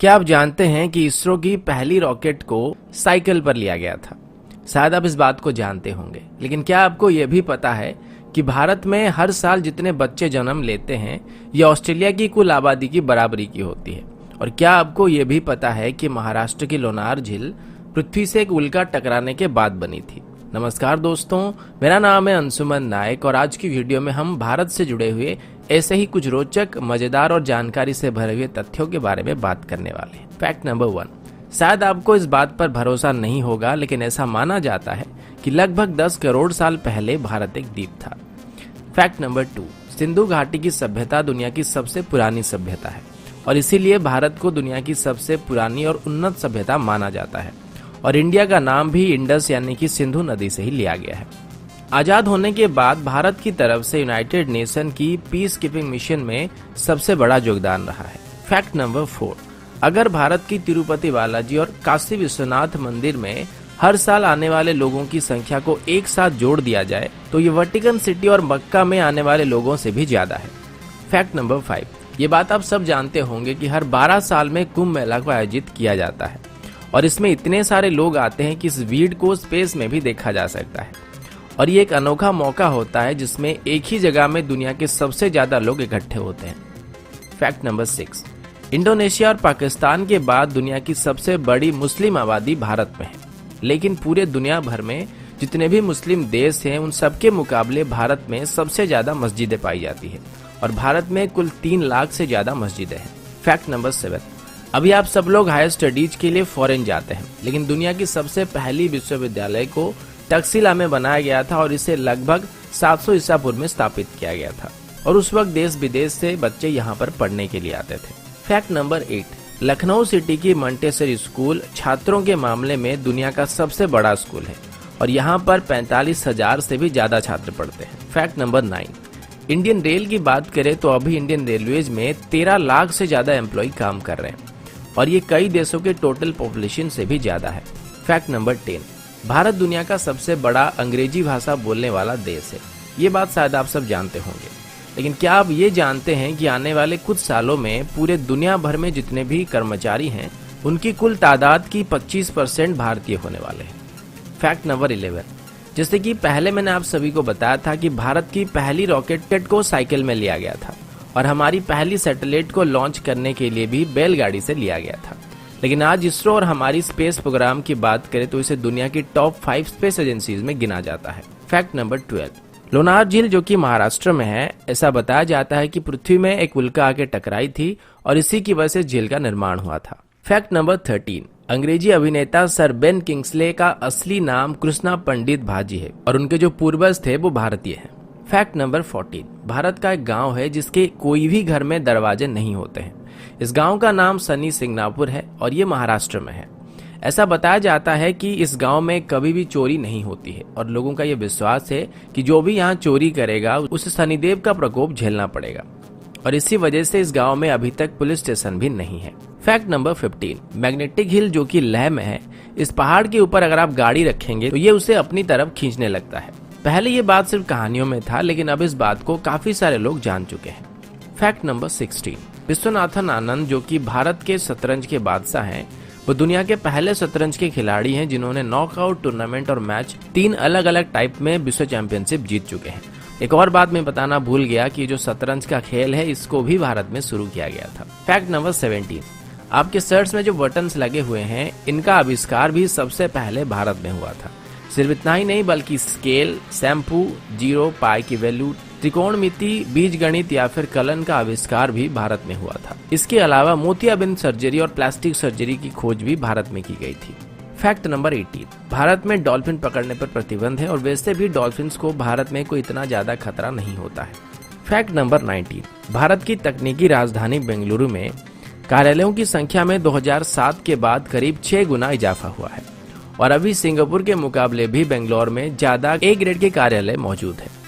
क्या आप जानते हैं कि इसरो की पहली रॉकेट को साइकिल पर लिया गया था? शायद आप इस बात को जानते होंगे, लेकिन क्या आपको यह भी पता है कि भारत में हर साल जितने बच्चे जन्म लेते हैं ये ऑस्ट्रेलिया की कुल आबादी की बराबरी की होती है। और क्या आपको यह भी पता है कि महाराष्ट्र की लोनार झील पृथ्वी से एक उल्का टकराने के बाद बनी थी। नमस्कार दोस्तों, मेरा नाम है अंशुमन नायक और आज की वीडियो में हम भारत से जुड़े हुए ऐसे ही कुछ रोचक, मजेदार और जानकारी से भरे हुए तथ्यों के बारे में बात करने वाले हैं। फैक्ट नंबर 1, शायद आपको इस बात पर भरोसा नहीं होगा, लेकिन ऐसा माना जाता है कि लगभग 10 करोड़ साल पहले भारत एक द्वीप था। फैक्ट नंबर 2, सिंधु घाटी की सभ्यता दुनिया की सबसे पुरानी सभ्यता है और इसीलिए भारत को दुनिया की सबसे पुरानी और उन्नत सभ्यता माना जाता है। और इंडिया का नाम भी इंडस यानी कि सिंधु नदी से ही लिया गया है। आजाद होने के बाद भारत की तरफ से यूनाइटेड नेशन की पीस कीपिंग मिशन में सबसे बड़ा योगदान रहा है। फैक्ट नंबर 4, अगर भारत की तिरुपति बालाजी और काशी विश्वनाथ मंदिर में हर साल आने वाले लोगों की संख्या को एक साथ जोड़ दिया जाए तो ये वेटिकन सिटी और मक्का में आने वाले लोगों से भी ज्यादा है। फैक्ट नंबर 5, ये बात आप सब जानते होंगे कि हर 12 साल में कुंभ मेला को आयोजित किया जाता है और इसमें इतने सारे लोग आते हैं कि इस भीड़ को स्पेस में भी देखा जा सकता है। और ये एक अनोखा मौका होता है जिसमें एक ही जगह में दुनिया के सबसे ज्यादा लोग इकट्ठे होते हैं। फैक्ट नंबर 6, इंडोनेशिया और पाकिस्तान के बाद दुनिया की सबसे बड़ी मुस्लिम आबादी भारत में है, लेकिन पूरे दुनिया भर में जितने भी मुस्लिम देश हैं उन सबके मुकाबले भारत में सबसे ज्यादा मस्जिदें पाई जाती है और भारत में कुल 3 लाख से ज्यादा मस्जिदें हैं। फैक्ट नंबर 7, अभी आप सब लोग हायर स्टडीज के लिए फॉरेन जाते हैं, लेकिन दुनिया की सबसे पहली विश्वविद्यालय को तक्षशिला में बनाया गया था और इसे लगभग 700 ईसा पूर्व में स्थापित किया गया था और उस वक्त देश विदेश से बच्चे यहाँ पर पढ़ने के लिए आते थे। फैक्ट नंबर 8, लखनऊ सिटी की मंटेसरी स्कूल छात्रों के मामले में दुनिया का सबसे बड़ा स्कूल है और यहाँ पर 45,000 से भी ज्यादा छात्र पढ़ते हैं। फैक्ट नंबर 9, इंडियन रेल की बात करें तो अभी इंडियन रेलवेज में 13 लाख से ज्यादा एम्प्लॉय काम कर रहे हैं और ये कई देशों के टोटल पॉपुलेशन से भी ज्यादा है। फैक्ट नंबर 10, भारत दुनिया का सबसे बड़ा अंग्रेजी भाषा बोलने वाला देश है। ये बात शायद आप सब जानते होंगे, लेकिन क्या आप ये जानते हैं कि आने वाले कुछ सालों में पूरे दुनिया भर में जितने भी कर्मचारी हैं उनकी कुल तादाद की 25% भारतीय होने वाले हैं। फैक्ट नंबर 11, जैसे कि पहले मैंने आप सभी को बताया था कि भारत की पहली रॉकेट को साइकिल में लिया गया था और हमारी पहली सैटेलाइट को लॉन्च करने के लिए भी बैलगाड़ी से लिया गया था, लेकिन आज इसरो और हमारी स्पेस प्रोग्राम की बात करें तो इसे दुनिया की टॉप 5 स्पेस एजेंसीज में गिना जाता है। फैक्ट नंबर 12, लोनार झील जो कि महाराष्ट्र में है, ऐसा बताया जाता है कि पृथ्वी में एक उल्का आके टकराई थी और इसी की वजह से झील का निर्माण हुआ था। फैक्ट नंबर 13, अंग्रेजी अभिनेता सर बेन किंग्सले का असली नाम कृष्णा पंडित भाजी है और उनके जो पूर्वज थे वो भारतीय हैं। फैक्ट नंबर 14, भारत का एक गांव है जिसके कोई भी घर में दरवाजे नहीं होते हैं। इस गांव का नाम सनी सिंगनापुर है और ये महाराष्ट्र में है। ऐसा बताया जाता है कि इस गांव में कभी भी चोरी नहीं होती है और लोगों का ये विश्वास है कि जो भी यहाँ चोरी करेगा उसे शनिदेव का प्रकोप झेलना पड़ेगा और इसी वजह से इस गांव में अभी तक पुलिस स्टेशन भी नहीं है। फैक्ट नंबर 15, मैग्नेटिक हिल जो कि लेह में है, इस पहाड़ के ऊपर अगर आप गाड़ी रखेंगे तो ये उसे अपनी तरफ खींचने लगता है। पहले ये बात सिर्फ कहानियों में था, लेकिन अब इस बात को काफी सारे लोग जान चुके हैं। फैक्ट नंबर 16, विश्वनाथन आनंद जो कि भारत के शतरंज के बादशाह हैं, वो दुनिया के पहले शतरंज के खिलाड़ी हैं जिन्होंने नॉकआउट टूर्नामेंट और मैच 3 अलग अलग टाइप में विश्व चैंपियनशिप जीत चुके हैं। एक और बात मैं बताना भूल गया कि जो शतरंज का खेल है इसको भी भारत में शुरू किया गया था। फैक्ट नंबर 17, आपके शर्ट्स में जो बटन्स लगे हुए हैं इनका आविष्कार भी सबसे पहले भारत में हुआ था। सिर्फ इतना ही नहीं बल्कि स्केल, शैम्पू, जीरो, पाई की वैल्यू, त्रिकोणमिति, बीजगणित या फिर कलन का आविष्कार भी भारत में हुआ था। इसके अलावा मोतियाबिंद सर्जरी और प्लास्टिक सर्जरी की खोज भी भारत में की गई थी। फैक्ट नंबर 18, भारत में डॉल्फिन पकड़ने पर प्रतिबंध है और वैसे भी डॉल्फिन्स को भारत में कोई इतना ज्यादा खतरा नहीं होता है। फैक्ट नंबर 19, भारत की तकनीकी राजधानी बेंगलुरु में कार्यालयों की संख्या में 2007 के बाद करीब 6 गुना इजाफा हुआ है और अभी सिंगापुर के मुकाबले भी बेंगलोर में ज्यादा ए ग्रेड के कार्यालय मौजूद है।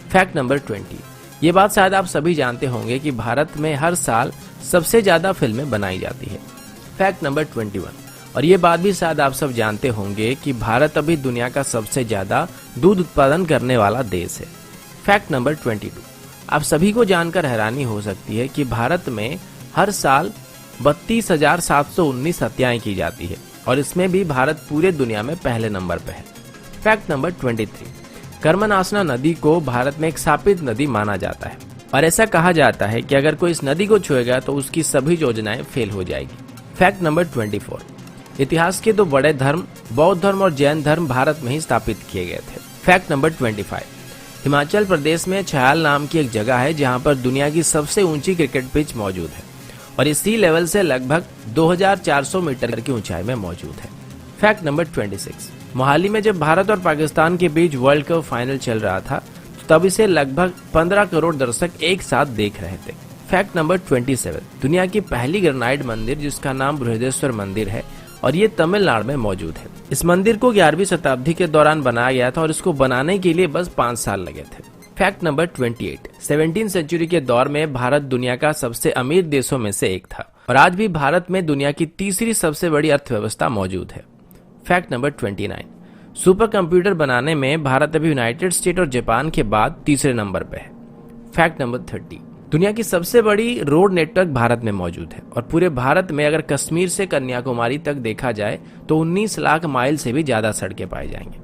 फैक्ट नंबर 20, ये बात शायद आप सभी जानते होंगे कि भारत में हर साल सबसे ज्यादा फिल्में बनाई जाती है। फैक्ट नंबर 21, और ये बात भी शायद आप सब जानते होंगे कि भारत अभी दुनिया का सबसे ज्यादा दूध उत्पादन करने वाला देश है। फैक्ट नंबर 22, आप सभी को जानकर हैरानी हो सकती है कि भारत में हर साल 32,719 हत्याएं की जाती है और इसमें भी भारत पूरे दुनिया में पहले नंबर पर है। फैक्ट नंबर 23, कर्मनासना नदी को भारत में एक शापित नदी माना जाता है और ऐसा कहा जाता है कि अगर कोई इस नदी को छुएगा तो उसकी सभी योजनाएं फेल हो जाएगी। फैक्ट नंबर 24, इतिहास के दो बड़े धर्म बौद्ध धर्म और जैन धर्म भारत में ही स्थापित किए गए थे। फैक्ट नंबर 25, हिमाचल प्रदेश में छयाल नाम की एक जगह है जहां पर दुनिया की सबसे ऊंची क्रिकेट पिच मौजूद है और ये सी लेवल से लगभग 2400 मीटर की ऊंचाई में मौजूद है। फैक्ट नंबर 26, मोहाली में जब भारत और पाकिस्तान के बीच वर्ल्ड कप फाइनल चल रहा था तब इसे लगभग 15 करोड़ दर्शक एक साथ देख रहे थे। फैक्ट नंबर 27, दुनिया की पहली ग्रेनाइट मंदिर जिसका नाम बृहदेश्वर मंदिर है और ये तमिलनाडु में मौजूद है। इस मंदिर को 11वीं शताब्दी के दौरान बनाया गया था और इसको बनाने के लिए बस 5 साल लगे थे। फैक्ट नंबर 28, 17वीं सेंचुरी के दौर में भारत दुनिया का सबसे अमीर देशों में से एक था और आज भी भारत में दुनिया की तीसरी सबसे बड़ी अर्थव्यवस्था मौजूद है। फैक्ट नंबर 29, सुपर कंप्यूटर बनाने में भारत अभी यूनाइटेड स्टेट और जापान के बाद तीसरे नंबर पे है। फैक्ट नंबर 30, दुनिया की सबसे बड़ी रोड नेटवर्क भारत में मौजूद है और पूरे भारत में अगर कश्मीर से कन्याकुमारी तक देखा जाए तो 19 लाख माइल से भी ज्यादा सड़कें पाई जाएंगे।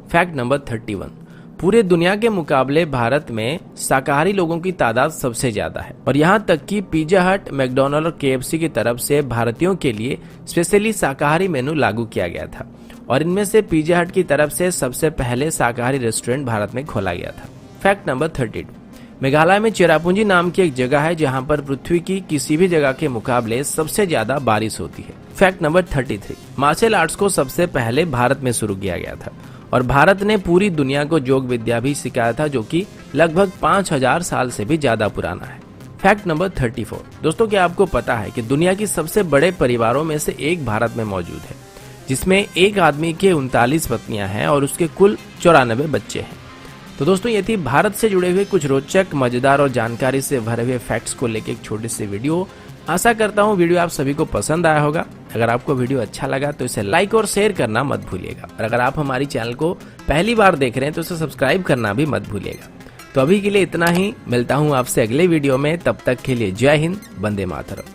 फैक्ट नंबर 31, पूरे दुनिया के मुकाबले भारत में शाकाहारी लोगों की तादाद सबसे ज्यादा है और यहाँ तक कि पिज्जा हट, मैकडॉनल्ड और KFC की तरफ से भारतीयों के लिए स्पेशली शाकाहारी मेनू लागू किया गया था और इनमें से पिज्जा हट की तरफ से सबसे पहले शाकाहारी रेस्टोरेंट भारत में खोला गया था। फैक्ट नंबर 32, मेघालय में चेरापूंजी नाम की एक जगह है जहां पर पृथ्वी की किसी भी जगह के मुकाबले सबसे ज्यादा बारिश होती है। फैक्ट नंबर 33, मार्शल आर्ट्स को सबसे पहले भारत में शुरू किया गया था और भारत ने पूरी दुनिया को योग विद्या भी सिखाया था जो कि लगभग 5000 साल से भी ज्यादा पुराना है। फैक्ट नंबर 34, दोस्तों क्या आपको पता है कि दुनिया की सबसे बड़े परिवारों में से एक भारत में मौजूद है जिसमें एक आदमी के 39 पत्नियां हैं और उसके कुल 94 बच्चे हैं। तो दोस्तों ये थी भारत से जुड़े हुए कुछ रोचक, मजेदार और जानकारी से भरे हुए फैक्ट्स को लेकर एक छोटी सी वीडियो। आशा करता हूँ वीडियो आप सभी को पसंद आया होगा। अगर आपको वीडियो अच्छा लगा तो इसे लाइक और शेयर करना मत भूलिएगा और अगर आप हमारी चैनल को पहली बार देख रहे हैं तो इसे सब्सक्राइब करना भी मत भूलिएगा। तो अभी के लिए इतना ही, मिलता हूँ आपसे अगले वीडियो में, तब तक के लिए जय हिंद, वंदे मातरम।